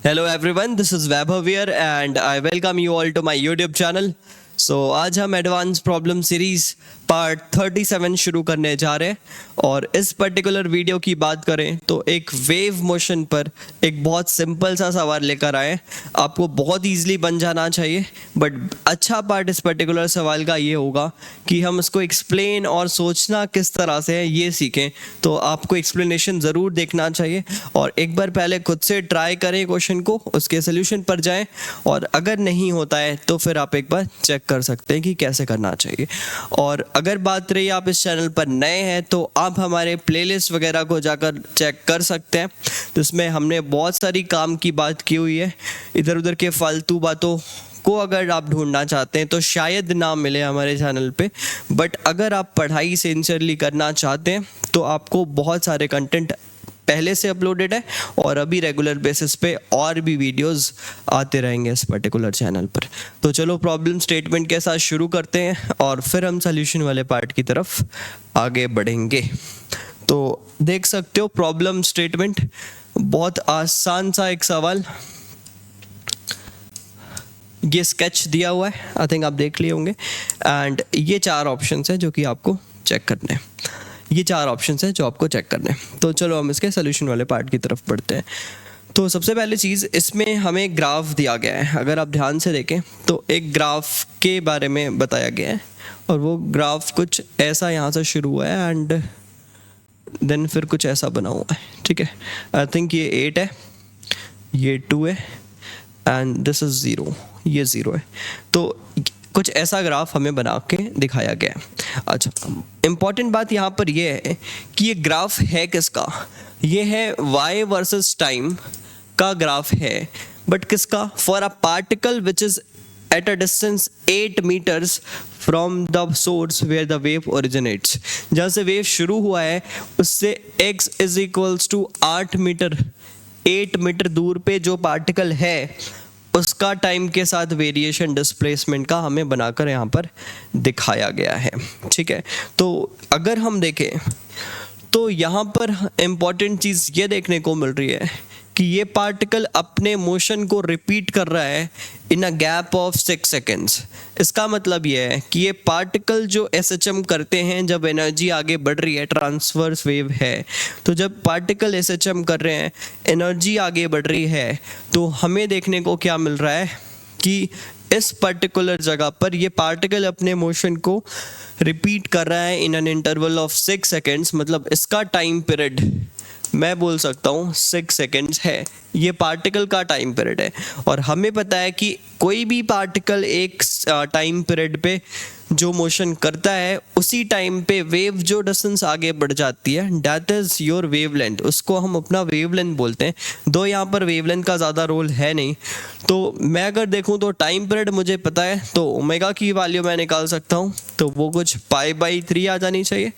Hello everyone, this is Vaibhav here and I welcome you all to my YouTube channel. So आज हम advance problem series part 37 शुरू करने जा रहे हैं और इस पर्टिकुलर वीडियो की बात करें तो एक वेव मोशन पर एक बहुत सिंपल सा सवाल लेकर आए। आपको बहुत इजीली बन जाना चाहिए, बट अच्छा पार्ट इस पर्टिकुलर सवाल का ये होगा कि हम इसको एक्सप्लेन और सोचना किस तरह से है ये सीखें। तो आपको एक्सप्लेनेशन ज़रूर देखना चाहिए और एक बार पहले खुद से ट्राई करें क्वेश्चन को, उसके सोल्यूशन पर जाएं और अगर नहीं होता है तो फिर आप एक बार चेक कर सकते हैं कि कैसे करना चाहिए। और अगर बात रही आप इस चैनल पर नए हैं तो आप हमारे प्लेलिस्ट वगैरह को जाकर चेक कर सकते हैं, जिसमें हमने बहुत सारी काम की बात की हुई है। इधर उधर के फालतू बातों को अगर आप ढूंढना चाहते हैं तो शायद ना मिले हमारे चैनल पे, बट अगर आप पढ़ाई सिंसियरली करना चाहते हैं तो आपको बहुत सारे कंटेंट पहले से अपलोडेड है और अभी रेगुलर बेसिस पे और भी वीडियोस आते रहेंगे इस पर्टिकुलर चैनल पर। तो चलो प्रॉब्लम स्टेटमेंट के साथ शुरू करते हैं और फिर हम सॉल्यूशन वाले पार्ट की तरफ आगे बढ़ेंगे। तो देख सकते हो प्रॉब्लम स्टेटमेंट, बहुत आसान सा एक सवाल। ये स्केच दिया हुआ है, आई थिंक आप देख लिए होंगे, एंड ये 4 ऑप्शंस है जो कि आपको चेक करने हैं। ये 4 ऑप्शंस हैं जो आपको चेक करने हैं। तो चलो हम इसके सोल्यूशन वाले पार्ट की तरफ बढ़ते हैं। तो सबसे पहले चीज़, इसमें हमें ग्राफ दिया गया है। अगर आप ध्यान से देखें तो एक ग्राफ के बारे में बताया गया है और वो ग्राफ कुछ ऐसा यहाँ से शुरू हुआ है एंड देन फिर कुछ ऐसा बना हुआ है, ठीक है। आई थिंक ये 8 है, ये 2 है एंड दिस इज़ 0, ये 0 है। तो कुछ ऐसा ग्राफ हमें बना के दिखाया गया है। अच्छा, इम्पॉर्टेंट बात यहाँ पर ये है कि ये ग्राफ है किसका? ये है y वर्सेस टाइम का ग्राफ है, बट किसका? For a particle which is at a distance 8 meters from the source where the wave originates. जहाँ से वेव शुरू हुआ है उससे x is equals to 8 metre दूर पे जो पार्टिकल है उसका टाइम के साथ वेरिएशन डिस्प्लेसमेंट का हमें बनाकर यहाँ पर दिखाया गया है, ठीक है। तो अगर हम देखें तो यहाँ पर इम्पॉर्टेंट चीज़ ये देखने को मिल रही है कि ये पार्टिकल अपने मोशन को रिपीट कर रहा है इन अ गैप ऑफ 6 सेकेंड्स। इसका मतलब ये है कि ये पार्टिकल जो एसएचएम करते हैं जब एनर्जी आगे बढ़ रही है, ट्रांसवर्स वेव है, तो जब पार्टिकल एसएचएम कर रहे हैं, एनर्जी आगे बढ़ रही है, तो हमें देखने को क्या मिल रहा है कि इस पर्टिकुलर जगह पर ये पार्टिकल अपने मोशन को रिपीट कर रहा है in an interval of 6 seconds. मतलब इसका टाइम पीरियड मैं बोल सकता हूँ 6 सेकेंड्स है, ये पार्टिकल का टाइम पीरियड है। और हमें पता है कि कोई भी पार्टिकल एक टाइम पीरियड पे जो मोशन करता है उसी टाइम पे वेव जो डिस्टेंस आगे बढ़ जाती है, दैट इज़ योर वेवलेंथ। उसको हम अपना वेवलेंथ बोलते हैं। दो यहाँ पर वेवलेंथ का ज़्यादा रोल है नहीं। तो मैं अगर देखूँ तो टाइम पीरियड मुझे पता है, तो ओमेगा की वैल्यू मैं निकाल सकता हूँ, तो वो कुछ π/3 आ जानी चाहिए,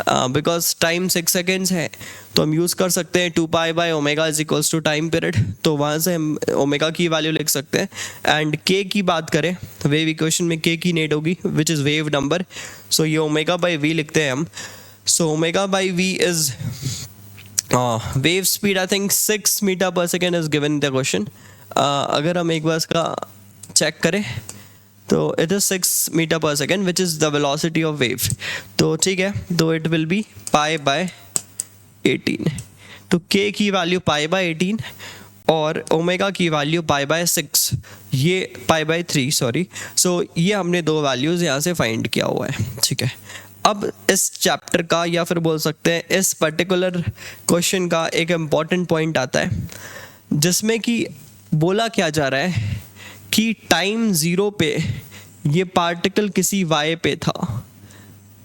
बिकॉज टाइम 6 सेकेंड्स है। तो हम यूज़ कर सकते हैं 2π/ω is equals to time period. तो वहाँ से हम ओमेगा की वैल्यू लिख सकते हैं। एंड के की बात करें, वेव इक्वेशन में के की नीड होगी which is wave number. So ये ω/v लिखते हैं हम। So ω/v is wave speed, I think 6 metre per second is given in the question. अगर हम एक बार इसका चेक करें तो it is 6 metre per second which is the velocity of wave. तो ठीक है, तो इट विल बी π/18। तो k की वैल्यू π/18 और ओमेगा की वैल्यू π/6, ये π/3 सॉरी। सो ये हमने 2 वैल्यूज़ यहाँ से फाइंड किया हुआ है, ठीक है। अब इस चैप्टर का या फिर बोल सकते हैं इस पर्टिकुलर क्वेश्चन का एक इम्पॉर्टेंट पॉइंट आता है जिसमें कि बोला क्या जा रहा है कि टाइम 0 पे ये पार्टिकल किसी y पे था।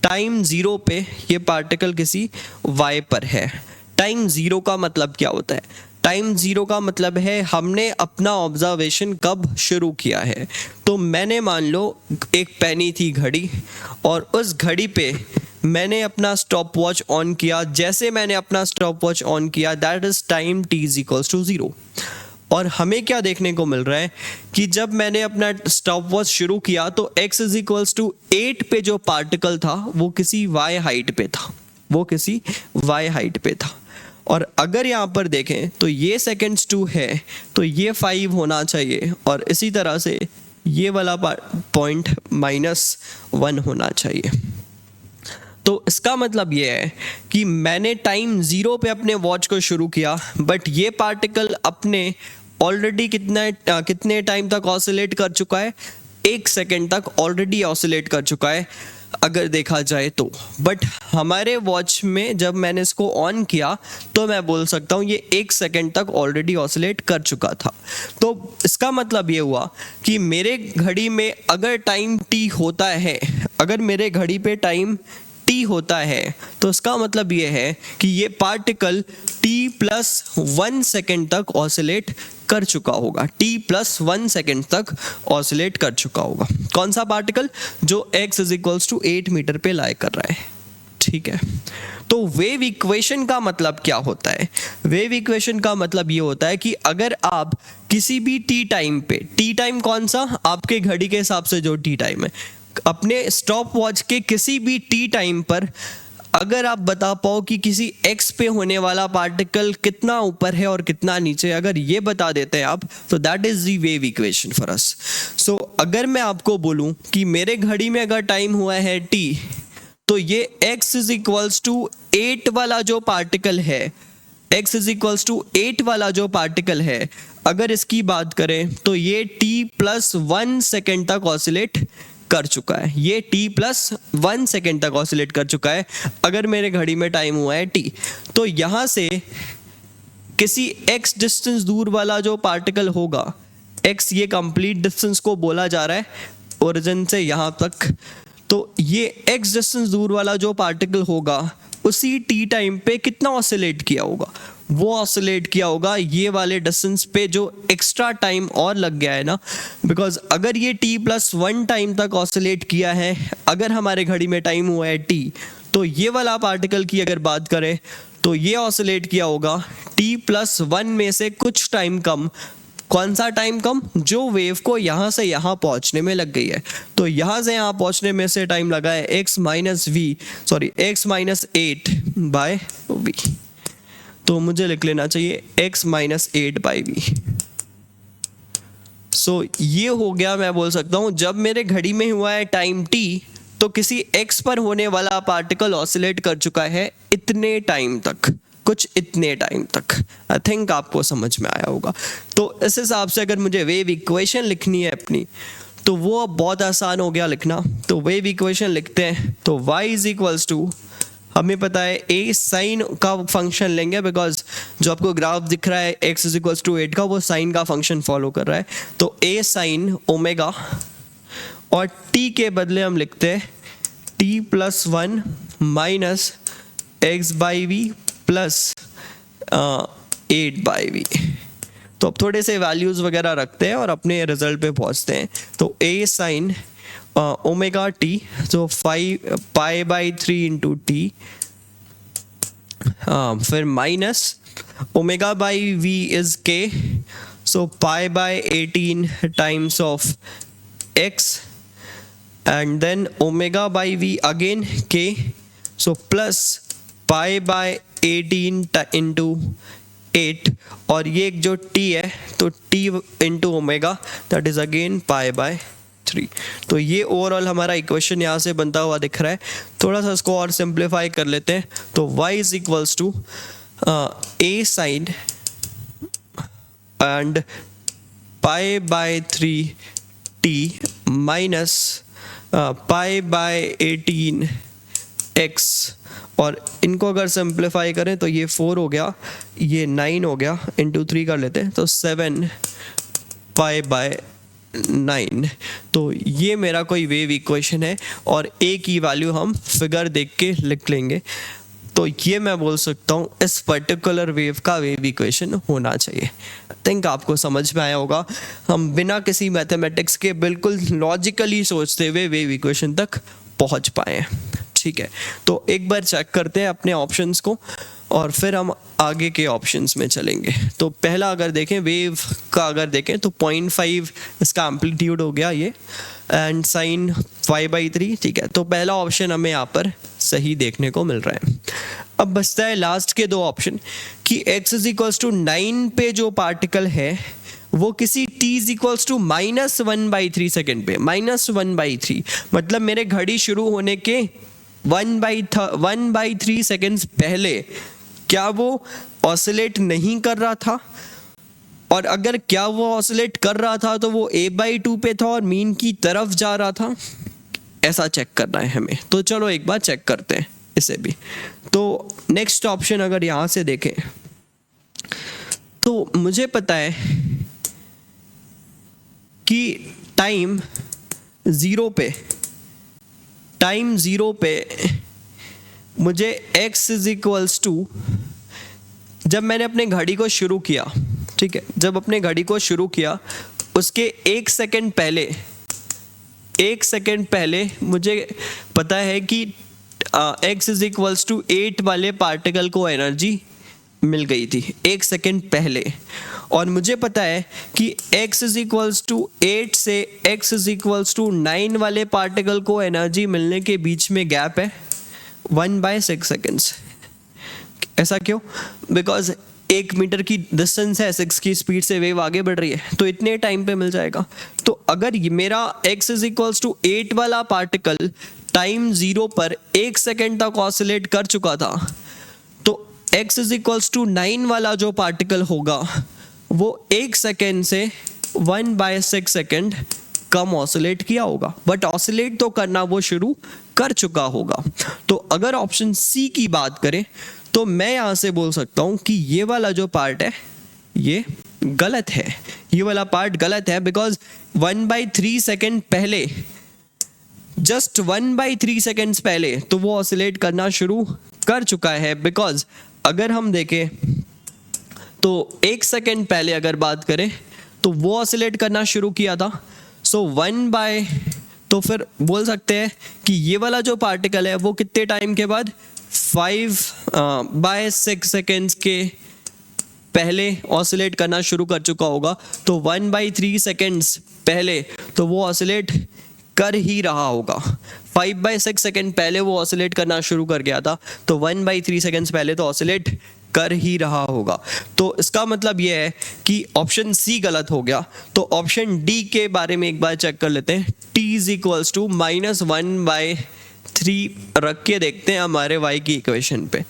टाइम 0 पे ये पार्टिकल किसी y पर है। टाइम 0 का मतलब क्या होता है? टाइम 0 का मतलब है हमने अपना ऑब्जर्वेशन कब शुरू किया है। तो मैंने मान लो एक पेनी थी घड़ी और उस घड़ी पे मैंने अपना स्टॉप वॉच ऑन किया। जैसे मैंने अपना स्टॉप वॉच ऑन किया, that is time t is equals to 0। और हमें क्या देखने को मिल रहा है कि जब मैंने अपना स्टॉप वॉच शुरू किया तो x इज इक्वल्स टू 8 पे जो पार्टिकल था वो किसी y हाइट पे था, वो किसी y हाइट पे था। और अगर यहाँ पर देखें तो ये सेकेंड्स 2 है तो ये 5 होना चाहिए, और इसी तरह से ये वाला पॉइंट -1 होना चाहिए। तो इसका मतलब ये है कि मैंने टाइम 0 पे अपने वॉच को शुरू किया, बट ये पार्टिकल अपने ऑलरेडी कितने टाइम तक ऑसिलेट कर चुका है, 1 सेकेंड तक ऑलरेडी ऑसिलेट कर चुका है अगर देखा जाए तो। बट हमारे वॉच में जब मैंने इसको ऑन किया तो मैं बोल सकता हूँ ये 1 सेकेंड तक ऑलरेडी ऑसिलेट कर चुका था। तो इसका मतलब ये हुआ कि मेरे घड़ी में अगर टाइम टी होता है, अगर मेरे घड़ी पे टाइम टी होता है, तो इसका मतलब ये है कि ये पार्टिकल t+1 सेकेंड तक ऑसिलेट कर चुका होगा, t+1 सेकेंड तक ऑसिलेट कर चुका होगा। कौन सा पार्टिकल? जो x = 8 मीटर पे लाई कर रहा है, ठीक है। तो वेव इक्वेशन का मतलब क्या होता है? वेव इक्वेशन का मतलब ये होता है कि अगर आप किसी भी टी टाइम पे, टी टाइम कौन सा? आपके घड़ी के हिसाब से जो टी टाइम है, अपने स्टॉप वॉच के किसी भी टी टाइम पर अगर आप बता पाओ कि किसी एक्स पे होने वाला पार्टिकल कितना ऊपर है और कितना नीचे, अगर ये बता देते हैं आप, तो that is the wave equation for us. So अगर मैं आपको बोलूं कि मेरे घड़ी में अगर टाइम हुआ है टी, तो ये x = 8 वाला जो पार्टिकल है, x = 8 वाला जो पार्टिकल है, अगर इसकी बात करें तो ये t+1 सेकेंड तक ऑसिलेट कर चुका है, ये t+1 सेकेंड तक ऑसिलेट कर चुका है अगर मेरे घड़ी में टाइम हुआ है t। तो यहाँ से किसी x डिस्टेंस दूर वाला जो पार्टिकल होगा, x ये कंप्लीट डिस्टेंस को बोला जा रहा है ओरिजिन से यहाँ तक, तो ये x डिस्टेंस दूर वाला जो पार्टिकल होगा उसी t टाइम पे कितना ऑसिलेट किया होगा? वो ऑसिलेट किया होगा ये वाले डिस्टेंस पे जो एक्स्ट्रा टाइम और लग गया है ना, बिकॉज अगर ये t+1 टाइम तक ऑसिलेट किया है, अगर हमारे घड़ी में टाइम हुआ है t, तो ये वाला पार्टिकल की अगर बात करें तो ये ऑसिलेट किया होगा t+1 में से कुछ टाइम कम। कौन सा टाइम कम? जो वेव को यहाँ से यहाँ पहुँचने में लग गई है। तो यहाँ से यहाँ पहुँचने में से टाइम लगा है x - 8/v, तो मुझे लिख लेना चाहिए x - 8/v। सो ये हो गया, मैं बोल सकता हूँ जब मेरे घड़ी में हुआ है टाइम t, तो किसी x पर होने वाला पार्टिकल ऑसिलेट कर चुका है इतने टाइम तक, कुछ इतने टाइम तक। आई थिंक आपको समझ में आया होगा। तो इस हिसाब से अगर मुझे वेव इक्वेशन लिखनी है अपनी, तो वो बहुत आसान हो गया लिखना। तो वेव इक्वेशन लिखते हैं, तो y = हमें पता है a साइन का फंक्शन लेंगे, बिकॉज जो आपको ग्राफ दिख रहा है x = 8 का, वो साइन का फंक्शन फॉलो कर रहा है। तो a sin ओमेगा, और t के बदले हम लिखते हैं t+1 - x/v + 8/v। तो अब थोड़े से वैल्यूज वगैरह रखते हैं और अपने रिजल्ट पे पहुंचते हैं। तो a sin ओमेगा t, तो 5π/3 × t, फिर minus ω/v is k, so π/18 times of x, and then ω/v again k, so plus π/18 × 8, और ये जो t है तो t × omega, that is again π/3। तो ये ओवरऑल हमारा इक्वेशन यहाँ से बनता हुआ दिख रहा है। थोड़ा सा इसको और सिंप्लीफाई कर लेते हैं। तो y = a sin and π/3 t minus π/18 x, और इनको अगर सिंप्लीफाई करें तो ये 4 हो गया, ये 9 हो गया, इंटू 3 कर लेते हैं तो 7 π/9। तो ये मेरा कोई वेव इक्वेशन है, और a की वैल्यू हम फिगर देख के लिख लेंगे। तो ये मैं बोल सकता हूँ इस पर्टिकुलर वेव का वेव इक्वेशन होना चाहिए। आई थिंक आपको समझ में आया होगा। हम बिना किसी मैथमेटिक्स के बिल्कुल लॉजिकली सोचते हुए वेव इक्वेशन तक पहुँच पाए हैं। ठीक है, तो एक बार चेक करते हैं अपने ऑप्शंस को और फिर हम आगे के ऑप्शंस में चलेंगे। तो पहला अगर देखें वेव का, अगर देखें तो 0.5 इसका एम्पलीट्यूड हो गया ये, एंड साइन 5/3। ठीक है, तो पहला ऑप्शन हमें यहाँ पर सही देखने को मिल रहा है। अब बचता है लास्ट के दो ऑप्शन कि x इज इक्वल्स टू 9 पे जो पार्टिकल है वो किसी t is equals to -1/3 second पे, -1/3 मतलब मेरे घड़ी शुरू होने के 1/3 सेकेंड्स पहले क्या वो ऑसिलेट नहीं कर रहा था, और अगर क्या वो ऑसिलेट कर रहा था तो वो a/2 पे था और मीन की तरफ जा रहा था, ऐसा चेक करना है हमें। तो चलो एक बार चेक करते हैं इसे भी। तो नेक्स्ट ऑप्शन अगर यहाँ से देखें तो मुझे पता है कि टाइम ज़ीरो पे मुझे x इज इक्वल्स टू, जब मैंने अपने घड़ी को शुरू किया, ठीक है, जब अपने घड़ी को शुरू किया उसके एक सेकंड पहले मुझे पता है कि x इज इक्वल्स टू 8 वाले पार्टिकल को एनर्जी मिल गई थी एक सेकंड पहले, और मुझे पता है कि x इज इक्वल्स टू 8 से x इज इक्वल्स टू 9 वाले पार्टिकल को एनर्जी मिलने के बीच में गैप है 1/6 सेकेंड्स। ऐसा क्यों? बिकॉज 1 मीटर की डिस्टेंस है, 6 की स्पीड से वेव आगे बढ़ रही है, तो इतने टाइम पे मिल जाएगा। तो अगर मेरा x इज इक्वल्स टू 8 वाला पार्टिकल टाइम 0 पर 1 सेकेंड तक ऑसिलेट कर चुका था, तो x इज इक्वल्स टू 9 वाला जो पार्टिकल होगा वो 1 सेकेंड से 1/6 सेकेंड कम ऑसिलेट किया होगा, बट ऑसिलेट तो करना वो शुरू कर चुका होगा। तो अगर ऑप्शन सी की बात करें तो मैं यहाँ से बोल सकता हूँ कि ये वाला जो पार्ट है ये गलत है, ये वाला पार्ट गलत है, बिकॉज 1/3 सेकेंड पहले, जस्ट 1/3 सेकेंड्स पहले तो वो ऑसिलेट करना शुरू कर चुका है। बिकॉज अगर हम देखें तो 1 सेकेंड पहले अगर बात करें तो वो ऑसिलेट करना शुरू किया था, तो फिर बोल सकते हैं कि ये वाला जो पार्टिकल है वो कितने टाइम के बाद 5/6 सेकेंड्स के पहले ऑसिलेट करना शुरू कर चुका होगा। तो 1/3 सेकेंड्स पहले तो वो ऑसिलेट कर ही रहा होगा, 5/6 सेकेंड पहले वो ऑसिलेट करना शुरू कर गया था, तो 1/3 सेकेंड्स पहले तो ऑसिलेट कर ही रहा होगा। तो इसका मतलब ये है कि ऑप्शन सी गलत हो गया। तो ऑप्शन डी के बारे में एक बार चेक कर लेते हैं। t इज इक्वल्स टू -1/3 रख के देखते हैं हमारे y की इक्वेशन पे।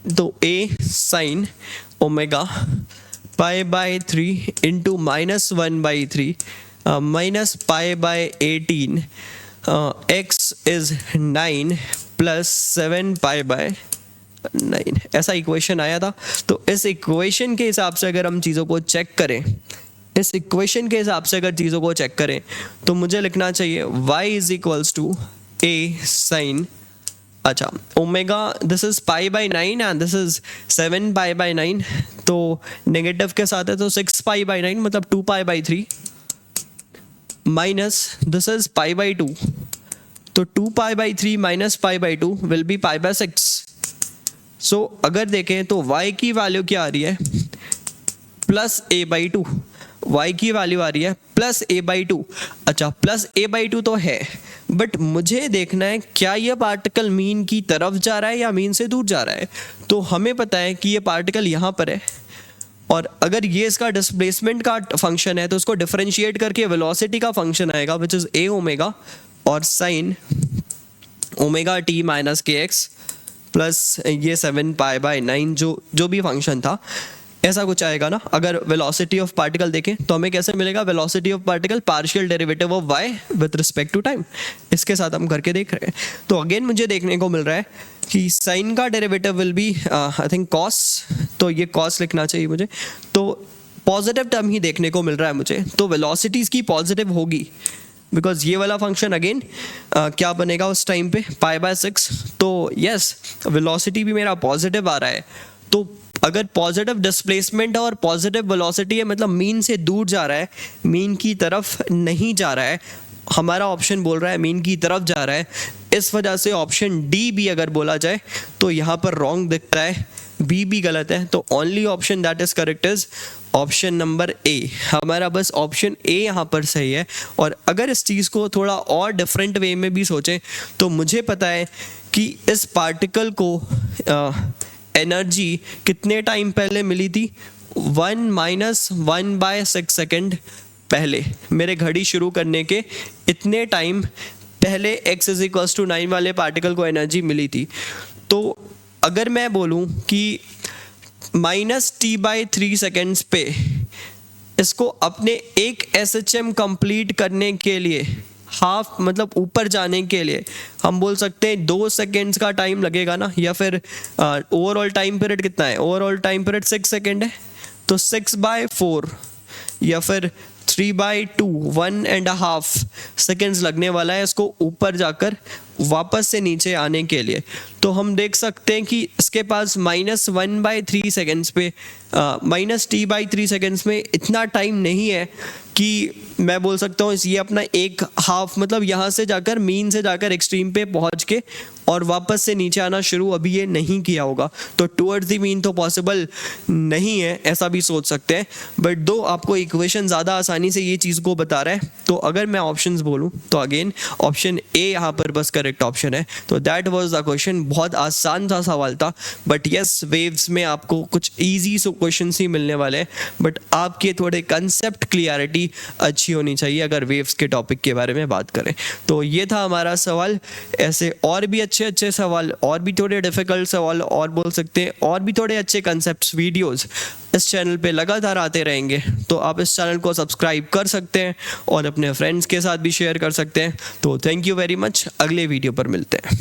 तो a sine omega π/3 into -1/3 -π/18 x is 9 plus 7π/9, ऐसा इक्वेशन आया था। तो इस इक्वेशन के हिसाब से अगर हम चीज़ों को चेक करें, तो मुझे लिखना चाहिए y is equals to a sine, अच्छा omega this is π/9 and this is 7π/9, तो नेगेटिव के साथ है तो 6π/9 मतलब 2π/3 माइनस दिस इज π/2, तो 2π/3 माइनस π/2 विल बी π/6। सो अगर देखें तो y की वैल्यू क्या आ रही है प्लस a/2, y की वैल्यू आ रही है प्लस a/2। अच्छा प्लस a/2 तो है, बट मुझे देखना है क्या ये पार्टिकल मीन की तरफ जा रहा है या मीन से दूर जा रहा है। तो हमें पता है कि ये पार्टिकल यहाँ पर है, और अगर ये इसका डिस्प्लेसमेंट का फंक्शन है तो उसको डिफरेंशिएट करके वेलोसिटी का फंक्शन आएगा विच इज a ओमेगा और साइन ओमेगा t माइनस के एक्स प्लस ये 7π/9 जो भी फंक्शन था, ऐसा कुछ आएगा ना। अगर वेलोसिटी ऑफ पार्टिकल देखें तो हमें कैसे मिलेगा, velocity of particle partial derivative of y with respect to time, इसके साथ हम करके देख रहे हैं। तो अगेन मुझे देखने को मिल रहा है कि साइन का derivative will be I think cos, तो ये कॉस लिखना चाहिए मुझे, तो पॉजिटिव टर्म ही देखने को मिल रहा है मुझे। तो वेलोसिटीज़ की पॉजिटिव होगी बिकॉज ये वाला फंक्शन अगेन क्या बनेगा उस टाइम पे π/6, तो यस वेलोसिटी भी मेरा पॉजिटिव आ रहा है। तो अगर पॉजिटिव डिस्प्लेसमेंट और पॉजिटिव वेलोसिटी है मतलब मीन से दूर जा रहा है, मीन की तरफ नहीं जा रहा है, हमारा ऑप्शन बोल रहा है मीन की तरफ जा रहा है। इस वजह से ऑप्शन डी भी अगर बोला जाए तो यहाँ पर रॉन्ग दिखता है, बी भी गलत है। तो only option that is correct is option number A. हमारा बस ऑप्शन ए यहाँ पर सही है। और अगर इस चीज़ को थोड़ा और डिफरेंट वे में भी सोचें तो मुझे पता है कि इस पार्टिकल को एनर्जी कितने टाइम पहले मिली थी, 1 - 1/6 सेकेंड पहले, मेरे घड़ी शुरू करने के इतने टाइम पहले x = 9 वाले पार्टिकल को एनर्जी मिली थी। तो अगर मैं बोलूं कि -t/3 सेकेंड्स पे इसको अपने एक SHM कंप्लीट करने के लिए हाफ मतलब ऊपर जाने के लिए हम बोल सकते हैं 2 सेकेंड्स का टाइम लगेगा ना, या फिर ओवरऑल टाइम पीरियड कितना है, ओवरऑल टाइम पीरियड 6 सेकेंड है, तो 6/4 या फिर 3/2 1.5 सेकेंड्स लगने वाला है इसको ऊपर जाकर वापस से नीचे आने के लिए। तो हम देख सकते हैं कि इसके पास -1/3 सेकेंड्स पे -t/3 सेकेंड्स में इतना टाइम नहीं है कि मैं बोल सकता हूँ ये अपना एक हाफ मतलब यहाँ से जाकर मीन से जाकर एक्सट्रीम पे पहुँच के और वापस से नीचे आना शुरू अभी ये नहीं किया होगा। तो टुवर्ड्स द मीन तो पॉसिबल नहीं है, ऐसा भी सोच सकते हैं। बट दो आपको इक्वेशन ज़्यादा आसानी से ये चीज़ को बता रहा है, तो अगर मैं ऑप्शंस बोलूँ तो अगेन ऑप्शन ए यहाँ पर बस करेक्ट ऑप्शन है। तो दैट वाज द क्वेश्चन, बहुत आसान सा सवाल था, बट यस वेव्स में आपको कुछ ईजी सो क्वेश्चन ही मिलने वाले हैं, बट आपके थोड़े कंसेप्ट क्लियरिटी अच्छी होनी चाहिए अगर वेव्स के टॉपिक के बारे में बात करें। तो ये था हमारा सवाल। ऐसे और भी अच्छे अच्छे सवाल, और भी थोड़े डिफिकल्ट सवाल, और बोल सकते हैं और भी थोड़े अच्छे कंसेप्ट्स वीडियोस इस चैनल पे लगातार आते रहेंगे। तो आप इस चैनल को सब्सक्राइब कर सकते हैं और अपने फ्रेंड्स के साथ भी शेयर कर सकते हैं। तो थैंक यू वेरी मच, अगले वीडियो पर मिलते हैं।